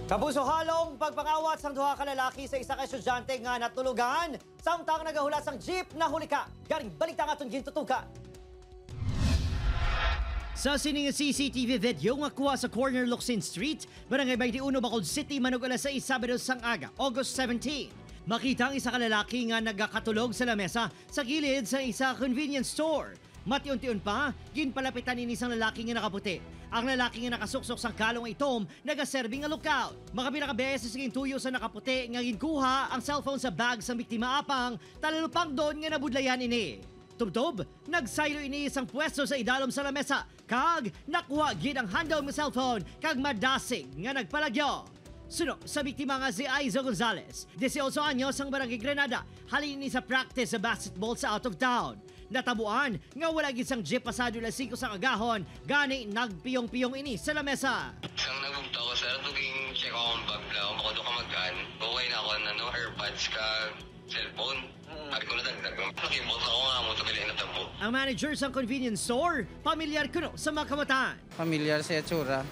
Kapuso halong pagpangawat sang duha ka lalaki sa isa ka estudyante nga natulugan samtang nagahulat sang jeep na huli ka. Garing balita nga itong gintutukan. Sa sining CCTV video nga kuha sa corner Locsin Street, Barangay 21, Bacolod City, Manugala sa Sabado sang aga, August 17. Makita ang isa ka lalaki nga nagakatulog sa lamesa sa gilid sa isa convenience store. Matiun-tiun pa, ginpalapitan ni isang lalaki nga nakaputi. Ang lalaki nga nakasuksok sa kalong itom, nagaserbing nga lookout. Makapila ka beses siging tuyo sa nakaputi nga ginkuha ang cellphone sa bag sa biktima apang, talalupang doon nga nabudlayan ini. Tubtob, nagsaylo ini isang pwesto sa idalom sa lamesa, kag nakuha gid ang handle ng cellphone kag madasig nga nagpalagyo. Suno sa biktima nga si Aizo Gonzalez, 18 anyos ang Barangay Granada, halin ni sa practice sa basketball sa out of town. Natabuan nga wala gid sang jeep pasado alas 5 sa agahon, gani nagpiyong-piyong ini sa lamesa. Isang nagugta ko sir, tuging check ako ang bag lang, makado ka mag-an. Okay na ako na airpods ka, cellphone. Ari ko na dagdag. Nakibot ako nga mo, tabilin na tabo. Ang manager sa convenience store, pamilyar kuno sa mga kamatan. Pamilyar siya tsura,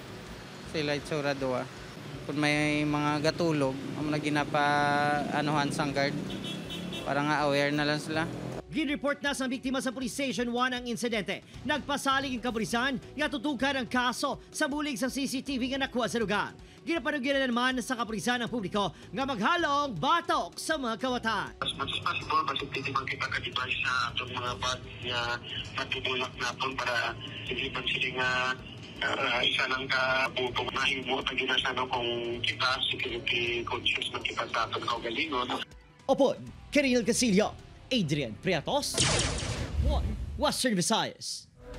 sila tsura doa. Kung may mga gatulog, ang mga ginapa anuhan sang guard, para nga aware na lang sila. Ginreport na sa biktima sa Police Station 1 ang insidente. Nagpasalig ang kapulisan nga tutukan ang kaso sa bulig sa CCTV nga nakuha sa lugar. Ginapanugyan na naman sa kapulisan ng publiko nga maghalong batok sa mga kawatan. As much as possible, masipitiman kita ka-device sa itong mga bag nga matubulak natin para hindi man sila nga isa lang ka butong mahimo at ginasano kung kita security conscious na kita sa atin kaugalingon. Opon, Kiril Casillo, Adrian Priatos, One Western Visayas.